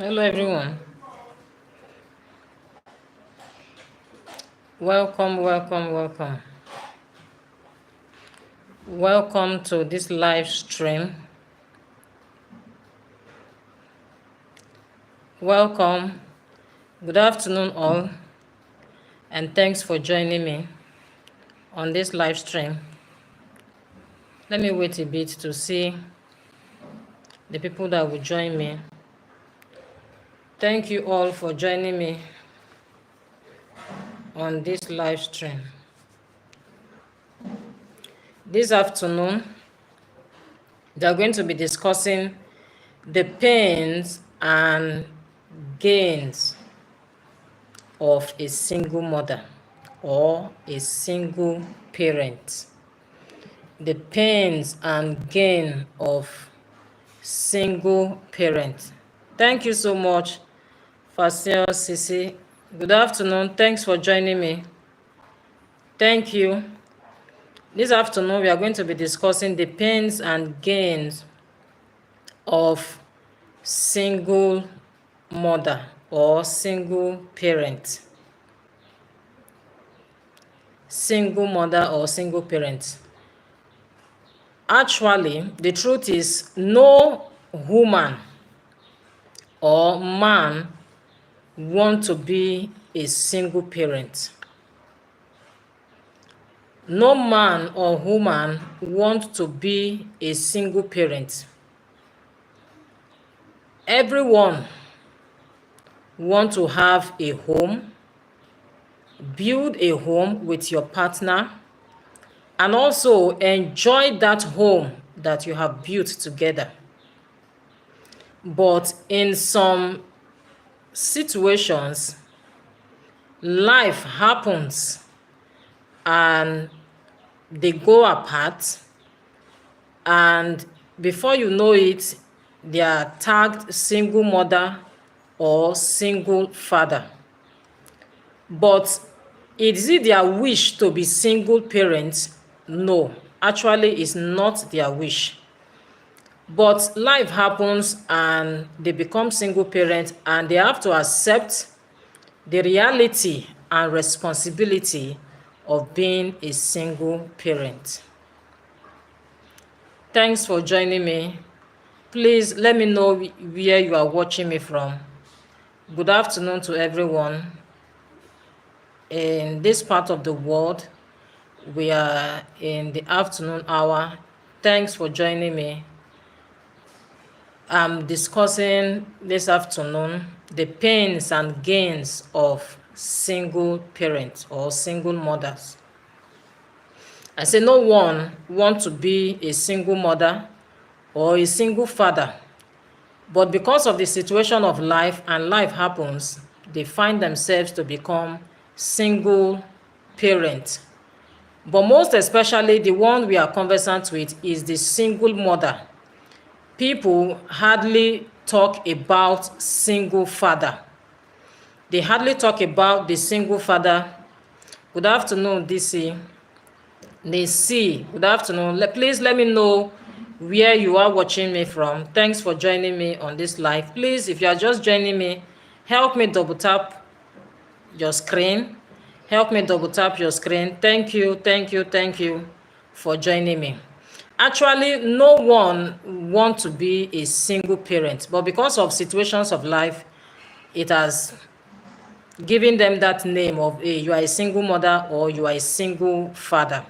Hello, everyone. Welcome, welcome, welcome. Welcome to this live stream. Welcome. Good afternoon, all, and thanks for joining me on this live stream. Let me wait a bit to see the people that will join me. Thank you all for joining me on this live stream. This afternoon, they are going to be discussing the pains and gains of a single mother or a single parent. The pains and gain of single parent. Thank you so much, Fasil Sisi. Good afternoon. Thanks for joining me. Thank you. This afternoon, we are going to be discussing the pains and gains of single mother or single parent. Single mother or single parent. Actually, the truth is no woman or man want to be a single parent. No man or woman want to be a single parent. Everyone want to have a home, build a home with your partner, and also enjoy that home that you have built together. But in some situations, life happens and they go apart, and before you know it, they are tagged single mother or single father. But is it their wish to be single parents? No, actually it's not their wish. But life happens and they become single parents, and they have to accept the reality and responsibility of being a single parent. Thanks for joining me. Please let me know where you are watching me from. Good afternoon to everyone. In this part of the world, we are in the afternoon hour. Thanks for joining me. I'm discussing this afternoon the pains and gains of single parents or single mothers. I say no one wants to be a single mother or a single father, but because of the situation of life and life happens, they find themselves to become single parents. But most especially the one we are conversant with is the single mother. People hardly talk about single father. They hardly talk about the single father. Good afternoon, DC. Nisi, good afternoon. Please let me know where you are watching me from. Thanks for joining me on this live. Please, if you are just joining me, help me double tap your screen. Help me double tap your screen. Thank you, thank you, thank you for joining me. Actually, no one wants to be a single parent, but because of situations of life, it has given them that name of you are a single mother or you are a single father.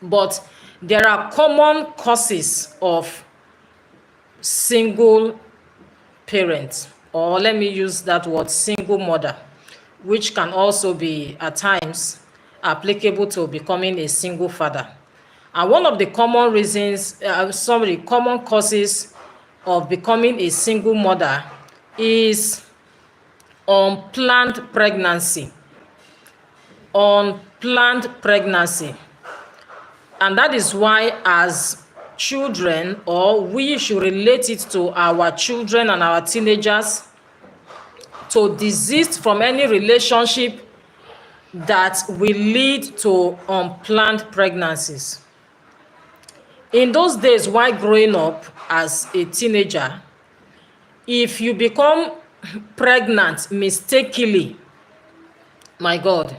But there are common causes of single parents, or let me use that word, single mother, which can also be at times applicable to becoming a single father. And one of the common reasons, common causes of becoming a single mother is unplanned pregnancy. Unplanned pregnancy. And that is why as children, or we should relate it to our children and our teenagers, to desist from any relationship that will lead to unplanned pregnancies. In those days while growing up as a teenager, If you become pregnant mistakenly, my God,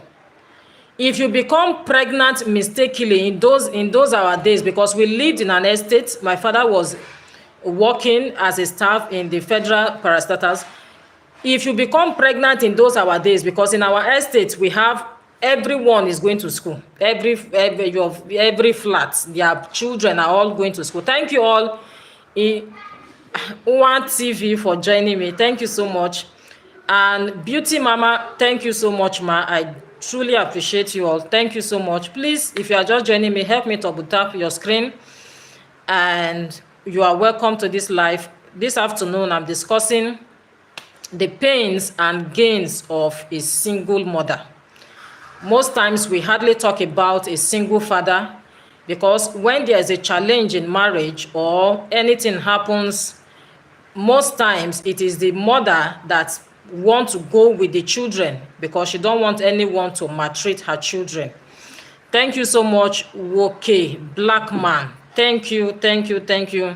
if you become pregnant mistakenly in those our days, because we lived in an estate, my father was working as a staff in the federal parastatals. If you become pregnant in those our days, because in our estate we have, everyone is going to school, every flat, their children are all going to school. Thank you all in One TV for joining me. Thank you so much. And Beauty Mama, thank you so much, ma. I truly appreciate you all. Thank you so much. Please, if you are just joining me, help me double tap your screen, and you are welcome to this live. This afternoon I'm discussing the pains and gains of a single mother. Most times we hardly talk about a single father, because when there is a challenge in marriage or anything happens, most times it is the mother that want to go with the children, because she don't want anyone to maltreat her children. Thank you so much, Woke Black Man. Thank you, thank you, thank you.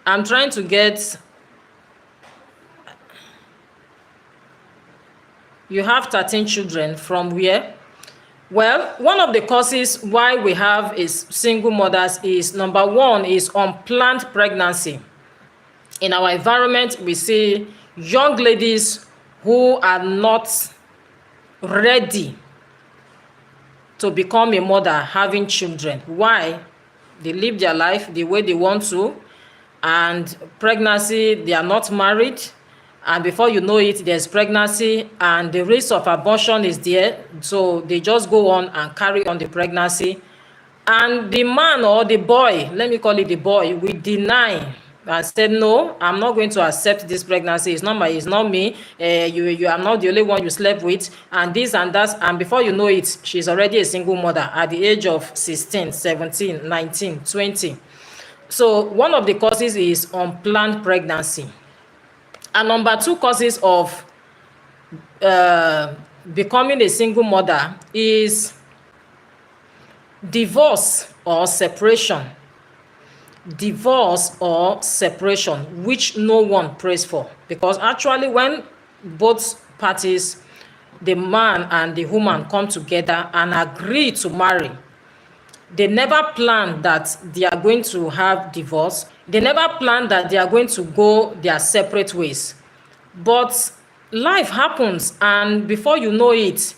I'm trying to get. You have 13 children from where? Well, one of the causes why we have is single mothers is, number one, is unplanned pregnancy. In our environment, we see young ladies who are not ready to become a mother having children. Why? They live their life the way they want to, and pregnancy, they are not married, and before you know it, there's pregnancy, and the risk of abortion is there, so they just go on and carry on the pregnancy. And the man or the boy, let me call it the boy, will deny and said, no, I'm not going to accept this pregnancy. It's not me. You are not the only one you slept with, and this and that. And before you know it, she's already a single mother at the age of 16, 17, 19, 20. So one of the causes is unplanned pregnancy. And number two causes of becoming a single mother is divorce or separation. Divorce or separation, which no one prays for, because actually when both parties, the man and the woman, come together and agree to marry, they never plan that they are going to have divorce. They never plan that they are going to go their separate ways. But life happens, and before you know it,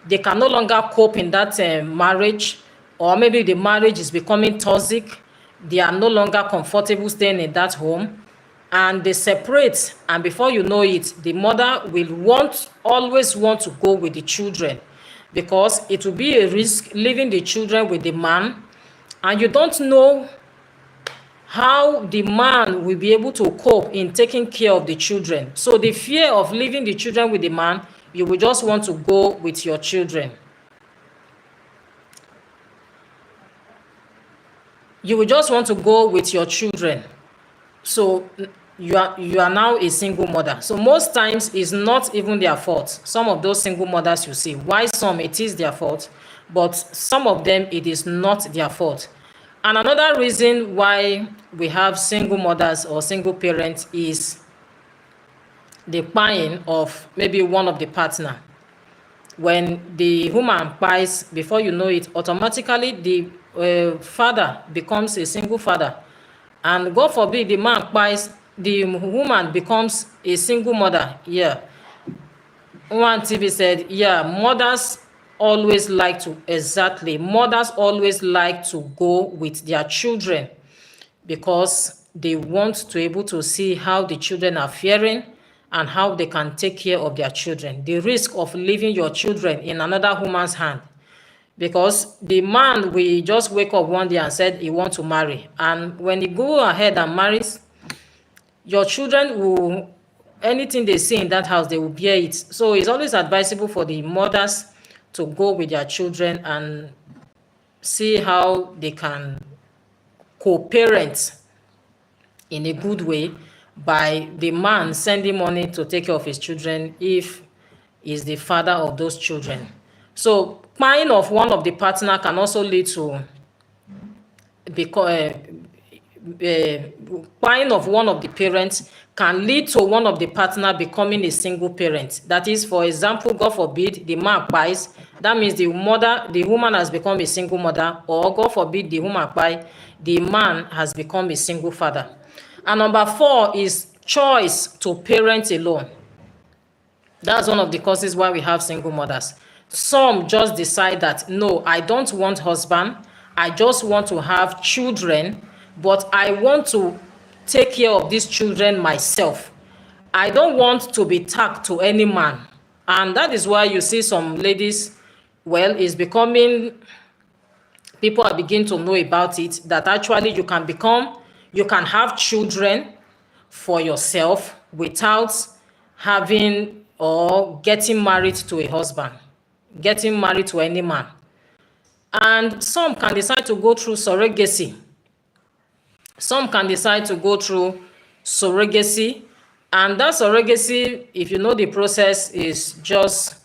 they can no longer cope in that marriage, or maybe the marriage is becoming toxic. They are no longer comfortable staying in that home, and they separate. And before you know it, the mother will always want to go with the children, because it will be a risk leaving the children with the man, and you don't know how the man will be able to cope in taking care of the children. So the fear of leaving the children with the man, you will just want to go with your children. You will just want to go with your children. So you are now a single mother. So most times it's not even their fault. Some of those single mothers you see, why some it is their fault, but some of them it is not their fault. And another reason why we have single mothers or single parents is the buying of maybe one of the partner. When the woman buys, before you know it, automatically the father becomes a single father. And God forbid the man buys, the woman becomes a single mother. Yeah. One TV said, yeah, mothers always like to go with their children, because they want to be able to see how the children are faring and how they can take care of their children. The risk of leaving your children in another woman's hand, because the man will just wake up one day and said he wants to marry, and when he go ahead and marries, your children will, anything they see in that house, they will bear it. So it's always advisable for the mothers to go with their children and see how they can co-parent in a good way, by the man sending money to take care of his children if he's the father of those children. So buying of one of the partner can also lead to buying of one of the parents can lead to one of the partner becoming a single parent. That is, for example, God forbid, the man buys, that means the woman has become a single mother, or God forbid, the woman buy, the man has become a single father. And number 4 is choice to parent alone. That's one of the causes why we have single mothers. Some just decide that, no, I don't want husband. I just want to have children, but I want to take care of these children myself. I don't want to be tagged to any man. And that is why you see some ladies, well, it's becoming, people are beginning to know about it, that actually you can have children for yourself without having or getting married to a husband, getting married to any man. And some can decide to go through surrogacy. Some can decide to go through surrogacy. And that surrogacy, if you know the process, is just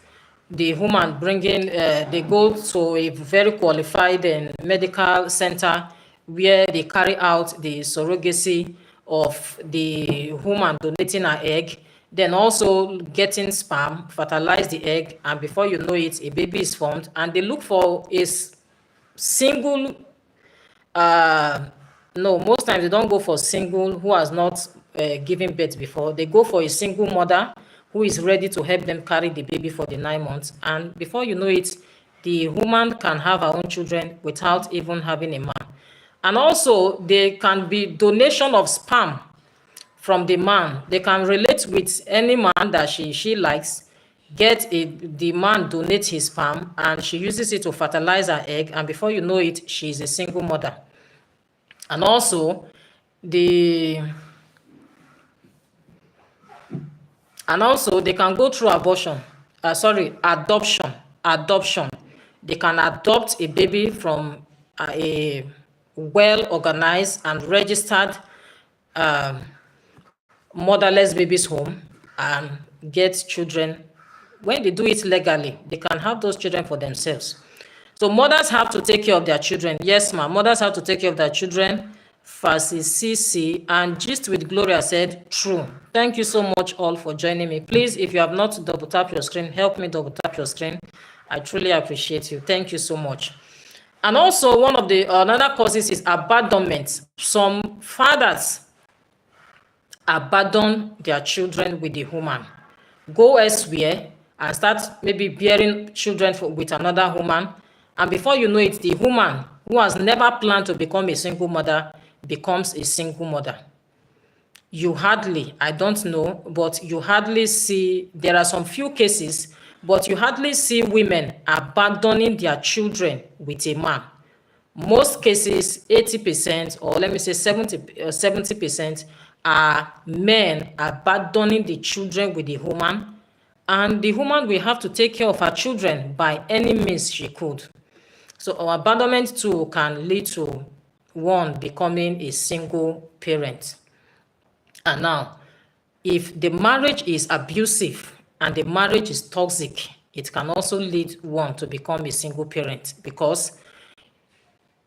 the woman bringing, they go to a very qualified medical center where they carry out the surrogacy of the woman donating her egg, then also getting sperm, fertilize the egg, and before you know it, a baby is formed. And they look for a single, no, most times they don't go for single who has not given birth before. They go for a single mother who is ready to help them carry the baby for the 9 months. And before you know it, the woman can have her own children without even having a man. And also, there can be donation of sperm from the man. They can relate with any man that she likes, the man donates his sperm, and she uses it to fertilize her egg, and before you know it, she's a single mother. And also, they can go through adoption. They can adopt a baby from a well-organized and registered motherless babies home and get children. When they do it legally, they can have those children for themselves. So mothers have to take care of their children. Yes, ma'am. Mothers have to take care of their children. Versus CC and Gist with Gloria said, true. Thank you so much all for joining me. Please, if you have not double tap your screen, help me double tap your screen. I truly appreciate you. Thank you so much. And also, one of the another causes is abandonment. Some fathers abandon their children with the woman, go elsewhere and start maybe bearing children with another woman. And before you know it, the woman who has never planned to become a single mother becomes a single mother. You hardly, I don't know, but you hardly see, there are some few cases, but you hardly see women abandoning their children with a man. Most cases, 80%, or let me say 70% are men abandoning the children with the woman, and the woman will have to take care of her children by any means she could. So abandonment too can lead to one becoming a single parent. And now, if the marriage is abusive and the marriage is toxic, it can also lead one to become a single parent. Because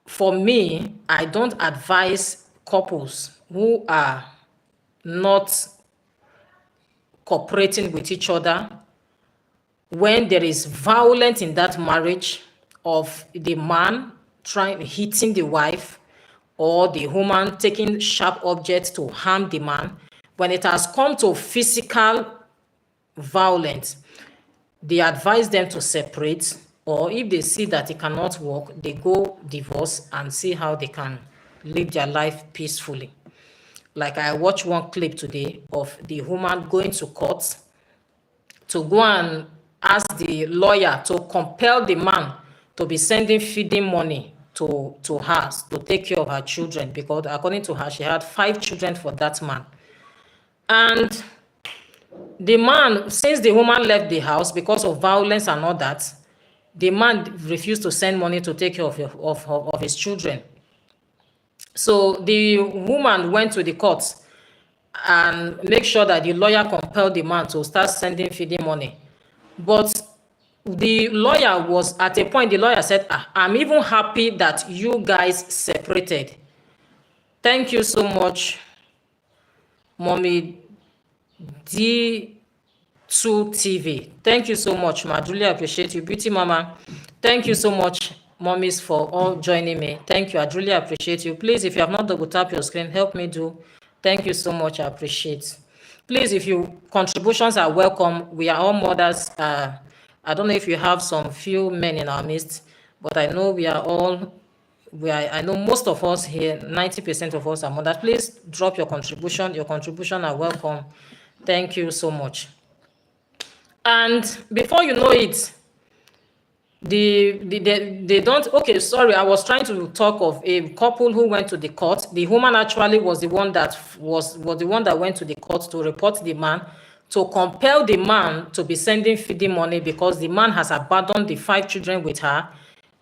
for me, I don't advise couples who are not cooperating with each other when there is violence in that marriage of the man hitting the wife, or the woman taking sharp objects to harm the man. When it has come to physical violence, they advise them to separate, or if they see that it cannot work, they go divorce and see how they can live their life peacefully. Like I watched one clip today of the woman going to court to go and ask the lawyer to compel the man to be sending feeding money to her to take care of her children, because according to her, she had 5 children for that man. And the man, since the woman left the house because of violence and all that, the man refused to send money to take care of his children. So the woman went to the court and make sure that the lawyer compelled the man to start sending feeding money. But the lawyer was at a point, the lawyer said, I'm even happy that you guys separated. Thank you so much, Mommy D2 TV. Thank you so much, ma. I really appreciate you. Beauty Mama, thank you so much, mommies, for all joining me. Thank you. I really appreciate you. Please, if you have not double tap your screen, help me do. Thank you so much. I appreciate. Please, if you contributions are welcome. We are all mothers. I don't know if you have some few men in our midst, but I know we are all. I know most of us here, 90% of us are mothers. Please drop your contribution. Your contribution are welcome. Thank you so much. And before you know it, they don't. Okay, sorry, I was trying to talk of a couple who went to the court. The woman actually was the one that was the one that went to the court to report the man, to compel the man to be sending feeding money, because the man has abandoned the 5 children with her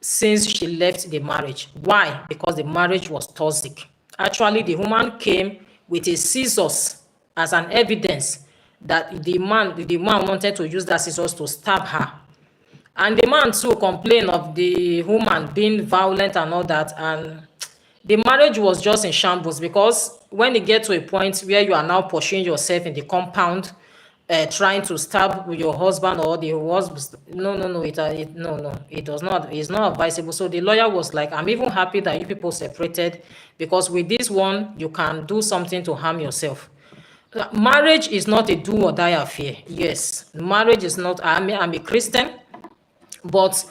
since she left the marriage. Why? Because the marriage was toxic. Actually, the woman came with a scissors as an evidence that the man wanted to use that scissors to stab her. And the man too complained of the woman being violent and all that. And the marriage was just in shambles, because when you get to a point where you are now pursuing yourself in the compound, trying to stab your husband or the husband, no, it does not, it's not advisable. So the lawyer was like, I'm even happy that you people separated, because with this one, you can do something to harm yourself. Marriage is not a do or die affair. Yes, marriage is not, I'm a Christian, but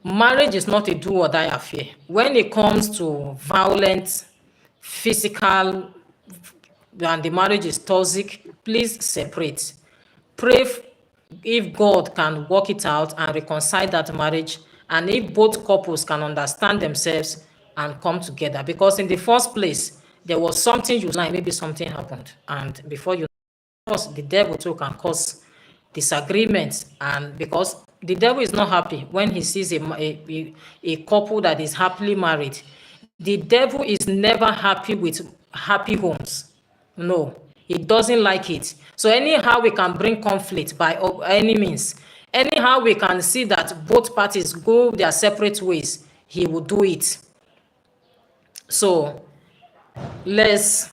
marriage is not a do or die affair. When it comes to violent, physical, and the marriage is toxic, please separate. Pray if God can work it out and reconcile that marriage, and if both couples can understand themselves and come together. Because in the first place, there was something you like, maybe something happened, and before you know, the devil too can cause disagreements. And because the devil is not happy when he sees a couple that is happily married. The devil is never happy with happy homes. No, he doesn't like it. So anyhow we can bring conflict by any means, anyhow we can see that both parties go their separate ways, he will do it. So let's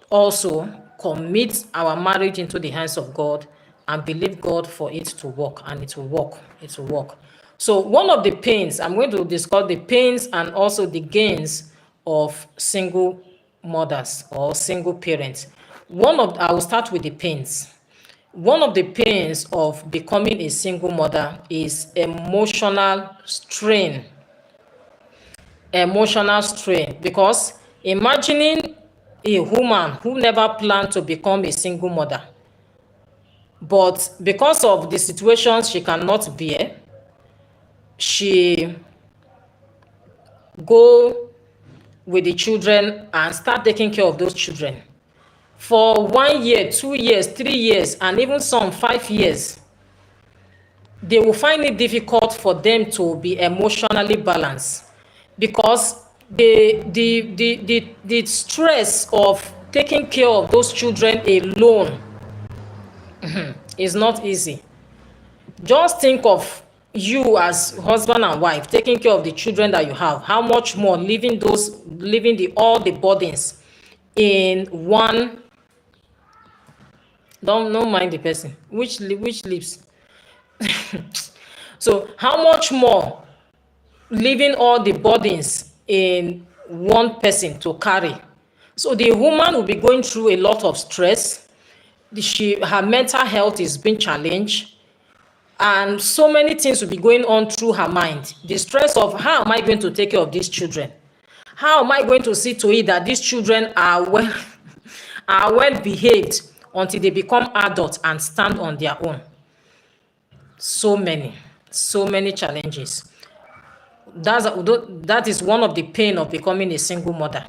also commit our marriage into the hands of God and believe God for it to work, and it will work. It will work. So one of the pains, I'm going to discuss the pains and also the gains of single mothers or single parents. I will start with the pains. One of the pains of becoming a single mother is emotional strain. Emotional strain, because imagining a woman who never planned to become a single mother, but because of the situations she cannot bear, she go with the children and start taking care of those children for 1 year, 2 years, 3 years, and even some 5 years. They will find it difficult for them to be emotionally balanced, because the stress of taking care of those children alone is not easy. Just think of you as husband and wife taking care of the children that you have. How much more leaving all the burdens in one. Don't mind the person which lives. So how much more leaving all the burdens in one person to carry? So the woman will be going through a lot of stress. Her mental health is being challenged, and so many things will be going on through her mind. The stress of, how am I going to take care of these children? How am I going to see to it that these children are well behaved until they become adults and stand on their own? So many challenges. That is one of the pain of becoming a single mother.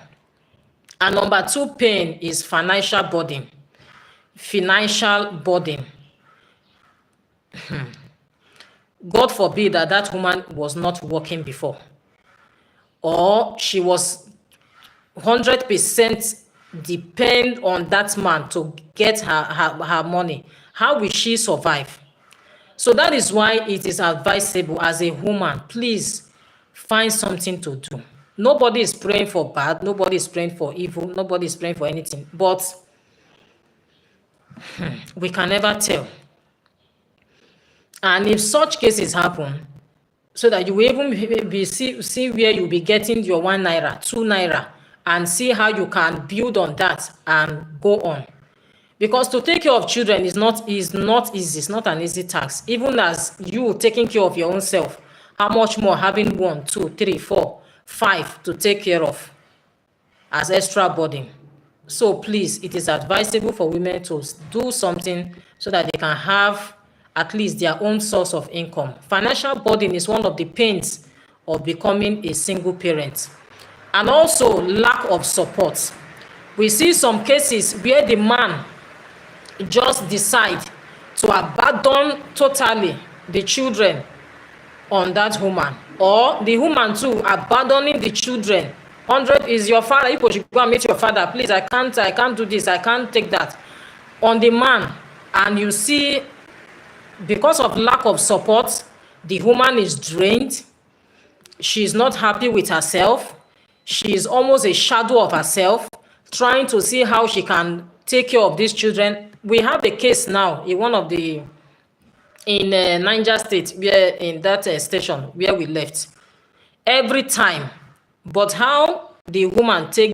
And number 2 pain is financial burden. Financial burden. God forbid that woman was not working before, or she was 100% depend on that man to get her money. How will she survive? So that is why it is advisable as a woman, please find something to do. Nobody is praying for bad, nobody is praying for evil, nobody is praying for anything. But we can never tell. And if such cases happen, so that you will even see where you'll be getting your 1 naira, 2 naira, and see how you can build on that and go on. Because to take care of children is not easy. It's not an easy task. Even as you taking care of your own self, how much more having 1, 2, 3, 4, 5 to take care of as extra burden. So please, it is advisable for women to do something so that they can have at least their own source of income. Financial burden is one of the pains of becoming a single parent. And also lack of support. We see some cases where the man just decide to abandon totally the children on that woman, or the woman too abandoning the children. 100 is your father, you should go and meet your father, please, I can't do this, I can't take that, on the man. And you see, because of lack of support, the woman is drained, she is not happy with herself, she is almost a shadow of herself, trying to see how she can take care of these children. We have a case now in one of the Niger State, where in that station where we left, every time. But how the woman take